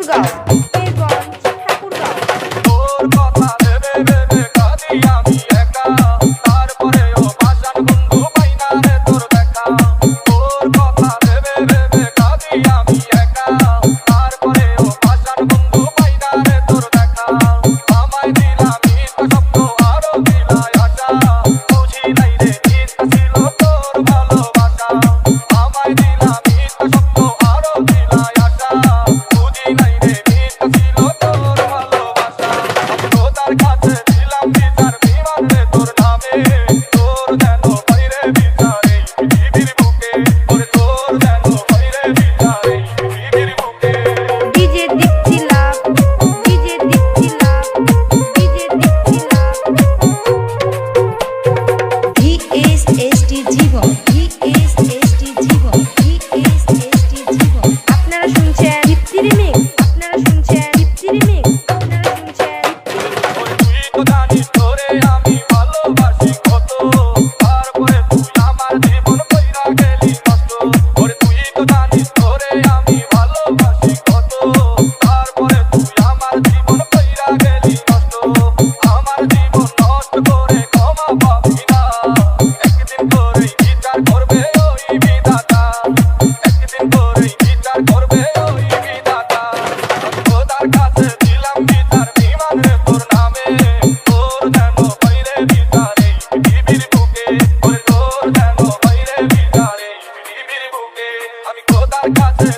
ঠাকুরগাঁও মেহেরগঞ্জ ঠাকুরগাঁও। তোর কথা ভেবে ভেবে কাঁদি আমি একা, তারপরেও ভাষার বন্ধু পাই না রে তোর দেখা। তোর কথা ভেবে ভেবে কাঁদি আমি একা, তারপরেও ভাষার বন্ধু পাই না রে তোর দেখা। আমায় দিলা মিথ্যা স্বপ্ন আরো দিলাই আশা, বুঝি নাই রে মিথ্যা ছিল তোর ভালোবাসা। আমায় দিলা মিথ্যা স্বপ্ন আরো দিলাই আশা, বুঝি নাই রে মিথ্যা ছিল তোর ভালোবাসা। আমি খোদার কাছে দিলাম বিচার বিমান রে তোর নামে, তোর যেন বাইরে বিচার এই পৃথিবীর বুকে, ওরে তোর যেন বাইরে বিচার এই পৃথিবীর বুকে। ডিজে দীপ্তি লাভ, ডিজে দীপ্তি লাভ, ডিজে দীপ্তি লাভ। ভিএসএসটি জীবন, ভিএসএসটি জীবন, ভিএসএসটি জীবন। আপনারা শুনছেন দীপ্তি রিমিক্স, আপনারা শুনছেন দীপ্তি রিমিক্স, আপনারা শুনছেন দীপ্তি রিমিক্স। ওরে তুই তো জানিস তোরে আমি ভালোবাসি কত, তারপরে তুই আমার জীবন কইরা গেলি নষ্ট। ওরে তুই তো জানিস তোরে আমি ভালোবাসি কত, তারপরে তুই আমার জীবন কইরা গেলি নষ্ট। আমার জীবন নষ্ট করে ক্ষমা পাবি না, একদিন করেই বিচার করবে ওই বিধাতা, একদিন করেই বিচার করবে ওই বিধাতা। আমি খোদার কাছে দিলাম বিচার বিমান রে তোর নামে, তোর যেন বাইরে বিচার এই পৃথিবীর বুকে, ওরে তোর যেন বাইরে বিচার এই পৃথিবীর বুকে। আমি খোদার কাছে